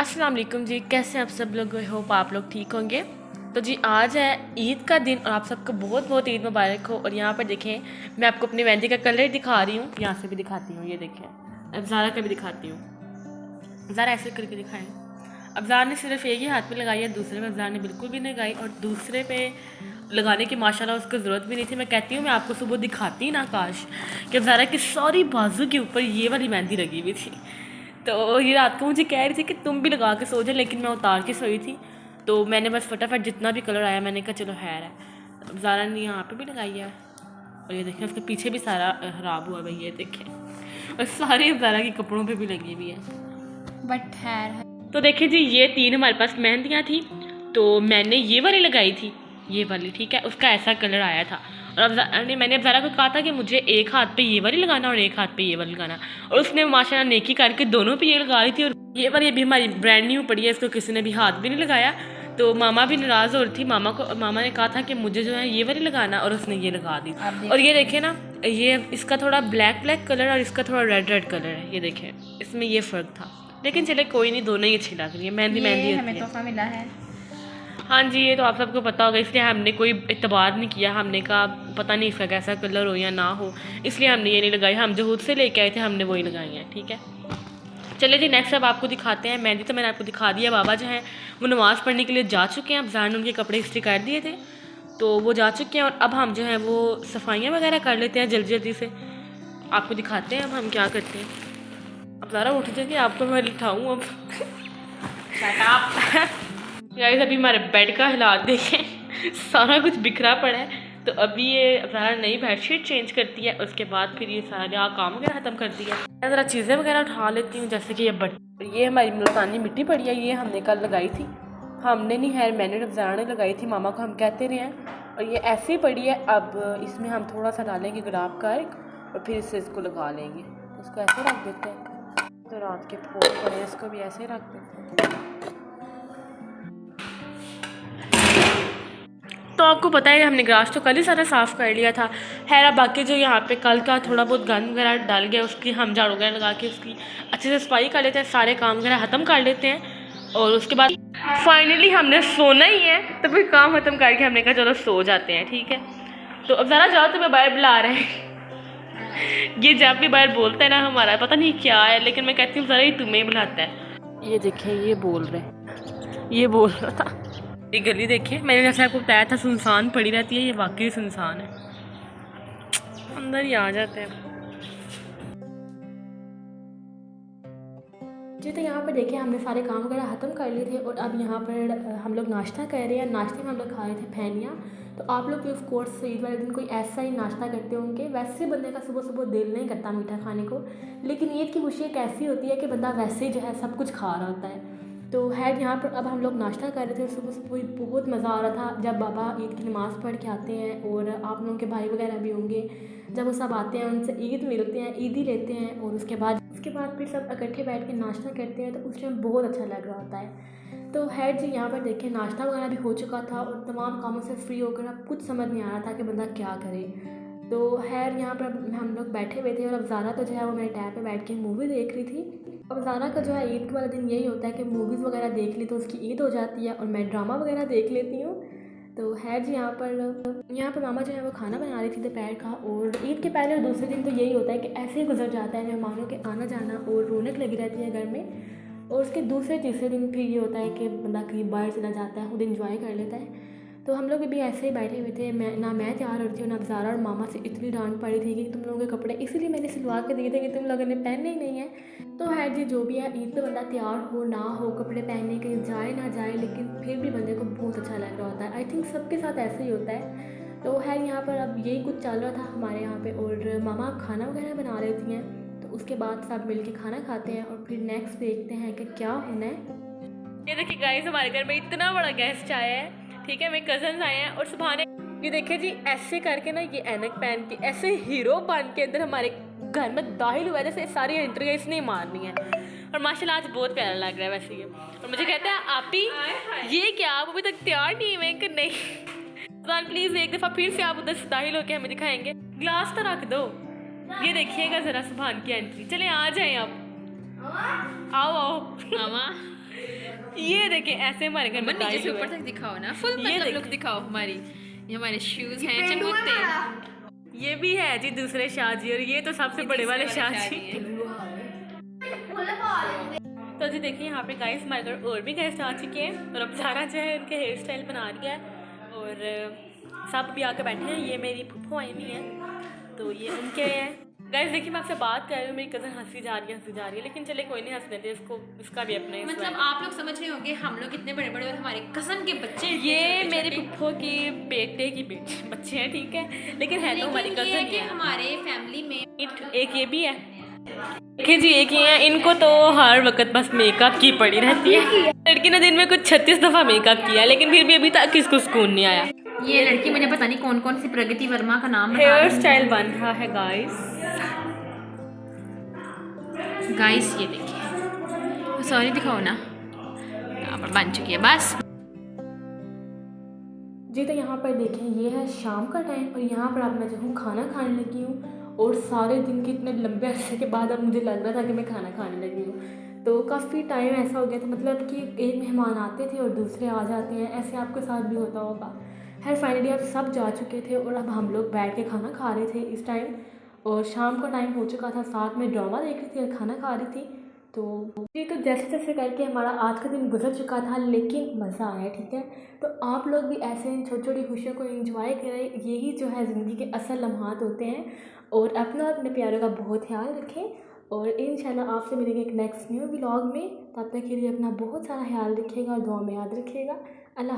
अस्सलाम वालेकुम जी, कैसे हैं आप सब लोग। होप आप लोग ठीक होंगे। तो जी आज है ईद का दिन और आप सबको बहुत बहुत ईद मुबारक हो। और यहाँ पर देखें, मैं आपको अपनी मेहंदी का कलर दिखा रही हूँ, यहाँ से भी दिखाती हूँ। ये देखें, अब ज़ारा का भी दिखाती हूँ। ज़ारा ऐसे करके दिखाएं। अब ज़ारा ने सिर्फ एक ही हाथ पे लगाई है, दूसरे में ज़ारा ने बिल्कुल भी नहीं लगाई। और दूसरे पे लगाने की माशाल्लाह उसको ज़रूरत भी नहीं थी। मैं कहती हूँ मैं आपको सुबह दिखाती ना काश कि ज़ारा की सारी बाजू के ऊपर ये वाली मेहंदी लगी हुई थी। तो ये रात को मुझे कह रही थी कि तुम भी लगा के सो जाए, लेकिन मैं उतार के सोई थी। तो मैंने बस फटाफट जितना भी कलर आया मैंने कहा चलो खैर है। अब ज़ारा ने यहाँ पे भी लगाई है और ये देखें उसके पीछे भी सारा ख़राब हुआ भाई, ये देखें। और सारे ज़ारा के कपड़ों पे भी लगी हुई है, बट खैर। तो देखिए जी, ये 3 हमारे पास मेहंदियाँ थी। तो मैंने ये वाली लगाई थी, ये वाली, ठीक है, उसका ऐसा कलर आया था। और अब मैंने अब ज़ारा को कहा था कि मुझे एक हाथ पे ये वाली लगाना और एक हाथ पे ये वाली लगाना, और उसने माशाल्लाह नेकी करके दोनों पे ये लगा रही थी। और ये वाली अभी हमारी ब्रांड न्यू पड़ी है, इसको किसी ने भी हाथ भी नहीं लगाया। तो मामा भी नाराज़ हो रही थी। मामा ने कहा था कि मुझे जो है ये वाली लगाना, और उसने ये लगा दी। और ये देखें ना, ये इसका थोड़ा ब्लैक ब्लैक कलर और इसका थोड़ा रेड रेड कलर है। ये देखें, इसमें ये फ़र्क था, लेकिन चले कोई नहीं, दोनों ही अच्छी लग रही है। मेहंदी मेहंदी हमें तोहफा मिला है। हाँ जी, ये तो आप सबको पता होगा, इसलिए हमने कोई इतबार नहीं किया। हमने कहा पता नहीं इसका कैसा कलर हो या ना हो, इसलिए हमने ये नहीं लगाई। हम जो खुद से लेके आए थे हमने वही लगाई हैं, ठीक है। चलिए जी, नेक्स्ट अब आपको दिखाते हैं मेहंदी। तो मैंने आपको दिखा दिया। बाबा जो हैं वो नमाज़ पढ़ने के लिए जा चुके हैं। अब ज़ारा ने उनके कपड़े इस्त्री कर दिए थे तो वो जा चुके हैं। और अब हम जो है वो सफाइयाँ वगैरह कर लेते हैं जल्दी जल्दी से। आपको दिखाते हैं अब हम क्या करते हैं। अब ज़ारा उठ जाएगी, आपको मैं लिठाऊँ अब। गाइस अभी हमारे बेड का हालात देखें, सारा कुछ बिखरा पड़ा है। तो अभी ये ज़ारा नई बेडशीट चेंज करती है, उसके बाद फिर ये सारा काम वगैरह ख़त्म कर दिया। मैं ज़रा चीज़ें वगैरह उठा लेती हूँ, जैसे कि ये हमारी मुल्तानी मिट्टी पड़ी है, ये हमने कल लगाई थी। हमने नहीं, खैर मैंने ज़ारा ने लगाई थी, मामा को हम कहते रहे हैं। और ये ऐसे ही पड़ी है। अब इसमें हम थोड़ा सा डालेंगे गुलाब का एक, और फिर इससे इसको लगा लेंगे। इसको ऐसे रख देते हैं, तो रात के फूल पड़े, इसको भी ऐसे रख देते हैं। तो आपको पता है हमने गैस तो कल ही सारा साफ़ कर लिया था। खैर बाकी जो यहाँ पे कल का थोड़ा बहुत गंद वगैरह डाल गया, उसकी हम झाड़ू वगैरह लगा के उसकी अच्छे से सफाई कर लेते हैं, सारे काम वगैरह ख़त्म कर लेते हैं। और उसके बाद फाइनली हमने सोना ही है, तो फिर काम ख़त्म करके हमने कहा चलो सो जाते हैं, ठीक है। तो अब ज़रा जाओ, तुम्हें बाहर बुला रहे हैं। ये जब भी बाहर बोलता है ना, हमारा पता नहीं क्या है, लेकिन मैं कहती हूँ ज़रा ही तुम्हें ही बुलाता है। ये देखें, ये बोल रहे, ये बोल रहा था। ये गली देखिए, मैंने जैसे आपको बताया था सुनसान पड़ी रहती है, ये वाकई सुनसान है, अंदर ही आ जाते हैं जी। तो यहाँ पर देखिए हमने सारे काम वगैरह ख़त्म कर लिए थे और अब यहाँ पर हम लोग नाश्ता कर रहे हैं। नाश्ते में हम लोग खा रहे थे फैनिया। तो आप लोग भी ऑफ कोर्स ईद वाले दिन कोई ऐसा ही नाश्ता करते होंगे। वैसे बंदे का सुबह सुबह दिल नहीं करता मीठा खाने को, लेकिन ईद की खुशी एक ऐसी होती है कि बंदा वैसे ही जो है सब कुछ खा रहा होता है। तो है यहाँ पर अब हम लोग नाश्ता कर रहे थे। सुबह सुबह बहुत मज़ा आ रहा था जब बाबा ईद की नमाज़ पढ़ के आते हैं, और आप लोगों के भाई वगैरह भी होंगे, जब वो सब आते हैं उनसे ईद मिलते हैं, ईद ही लेते हैं, और उसके बाद फिर सब इकट्ठे बैठ के नाश्ता करते हैं। तो उस टाइम बहुत अच्छा लग रहा होता है। तो है जी, यहाँ पर देखिए नाश्ता वगैरह भी हो चुका था और तमाम कामों से फ्री होकर अब कुछ समझ नहीं आ रहा था कि बंदा क्या करे। तो खैर यहाँ पर हम लोग बैठे हुए थे और अब ज़ारा तो जो है वो मेरे टैब पे बैठ के मूवी देख रही थी। अब ज़ारा का जो है ईद के वाला दिन यही होता है कि मूवीज़ वगैरह देख ली तो उसकी ईद हो जाती है, और मैं ड्रामा वगैरह देख लेती हूँ। तो है जी, यहाँ पर मामा जो है वो खाना बना रही थी दोपहर का। और ईद के पहले और दूसरे दिन तो यही होता है कि ऐसे ही गुजर जाता है, मेहमानों के आना जाना और रौनक लगी रहती है घर में। और उसके दूसरे तीसरे दिन फिर ये होता है कि बंदा कहीं बाहर चला जाता है, खुद इंजॉय कर लेता है। तो हम लोग भी ऐसे ही बैठे हुए थे। मैं तैयार हो रही थी, ना ज़ारा और मामा से इतनी डांट पड़ी थी कि तुम लोगों के कपड़े इसीलिए मैंने सिलवा के दिए थे कि तुम लोगों ने पहनने ही नहीं है। तो है जी, जो भी है, ईद पे बंदा तैयार हो ना हो, कपड़े पहनने के जाए ना जाए, लेकिन फिर भी बंदे को बहुत अच्छा लग रहा होता है। आई थिंक सबके साथ ऐसे ही होता है। तो है यहाँ पर अब यही कुछ चल रहा था हमारे यहाँ पे, और मामा खाना वगैरह बना लेती हैं। तो उसके बाद सब मिल के खाना खाते हैं और फिर नेक्स्ट देखते हैं कि क्या होना है। ये देखिए गाइस, हमारे घर में इतना बड़ा गेस्ट आया है, ठीक है। मेरे कजन्स आए हैं और सुबह ये देखिए जी, ऐसे करके ना, ये ऐनक पहन के ऐसे हीरो बन के अंदर हमारे घर में दाखिल हुआ, जैसे सारी एंट्री इसने मारनी है। और माशाल्लाह आज बहुत प्यारा लग रहा है वैसे ये। और मुझे कहता है आप ही ये क्या, आप अभी तक तैयार नहीं हुए कि नहीं। सुभान प्लीज़ एक दफ़ा फिर से आप उधर से दाखिल होकर हमें दिखाएंगे, ग्लास तो रख दो। ये देखिएगा ज़रा सुभान की एंट्री। चले आ जाएँ आप, आओ आओ मामा। ये देखें ऐसे हमारे घर में नीचे टाइल से हुआ ऊपर है। तक दिखाओ ना, फुल ये मतलब लुक देखें। दिखाओ हमारी। ये हमारे शूज हैं चमकते। ये भी है जी दूसरे शाहजी, और ये तो सबसे बड़े वाले शाहजी। तो जी देखिए यहाँ पे गाइस हमारे घर और भी गेस्ट आ चुके हैं, और अब सारा जो है उनके हेयर स्टाइल बना रही है, और सब भी आके बैठे हैं। ये मेरी फूफो आई हुई है, तो ये उनके हैं। गाइस देखिए मैं आपसे बात कर रही हूँ, मेरी कज़न हंसी जा रही है, लेकिन चले कोई नहीं, हंस देते इसको, इसका भी अपने मतलब आप लोग समझ रहे होंगे हम लोग कितने बड़े बड़े और हमारे कज़न के बच्चे ये मेरे फूफो की बेटे की बेटी बच्चे हैं, ठीक है, लेकिन है तो हमारी लेकिन ये है कज़न कि ही है। हमारे फैमिली में एक ये भी है। देखिए जी एक ही है, इनको तो हर वक्त बस मेकअप की पड़ी रहती है। लड़की ने दिन में कुछ 36 दफ़ा मेकअप किया, लेकिन फिर भी अभी तक किसको सुकून नहीं आया। ये लड़की मुझे पता नहीं कौन कौन सी प्रगति वर्मा का नाम बता हेयर रही है। स्टाइल बन रहा है गाइस। गाइस ये देखिए, सॉरी दिखाओ ना, यहाँ पर बन चुकी है बस। जी तो यहाँ पर देखें ये है शाम का टाइम, और यहाँ पर अब मैं जो हूँ खाना खाने लगी हूँ, और सारे दिन के इतने लंबे अरसे के बाद अब मुझे लग रहा था कि मैं खाना खाने लगी हूँ। तो काफ़ी टाइम ऐसा हो गया था, मतलब कि एक मेहमान आते थे और दूसरे आ जाते हैं, ऐसे आपके साथ भी होता होगा। खैर फाइनली अब सब जा चुके थे, और अब हम लोग बैठ के खाना खा रहे थे इस टाइम, और शाम का टाइम हो चुका था, साथ में ड्रामा देख रही थी और खाना खा रही थी। तो जी तो जैसे जैसे करके हमारा आज का दिन गुजर चुका था, लेकिन मज़ा आया, ठीक है। तो आप लोग भी ऐसे इन छोटी छोटी खुशियों को एंजॉय करें, यही जो है ज़िंदगी के असल लम्हात होते हैं। और अपना और अपने प्यारों का बहुत ख्याल रखें, और इंशाल्लाह आपसे मिलेंगे एक नेक्स्ट न्यू व्लॉग में। तब तक के लिए अपना बहुत सारा ख्याल रखिएगा और दुआ में याद रखिएगा। अल्लाह हाफ़िज़।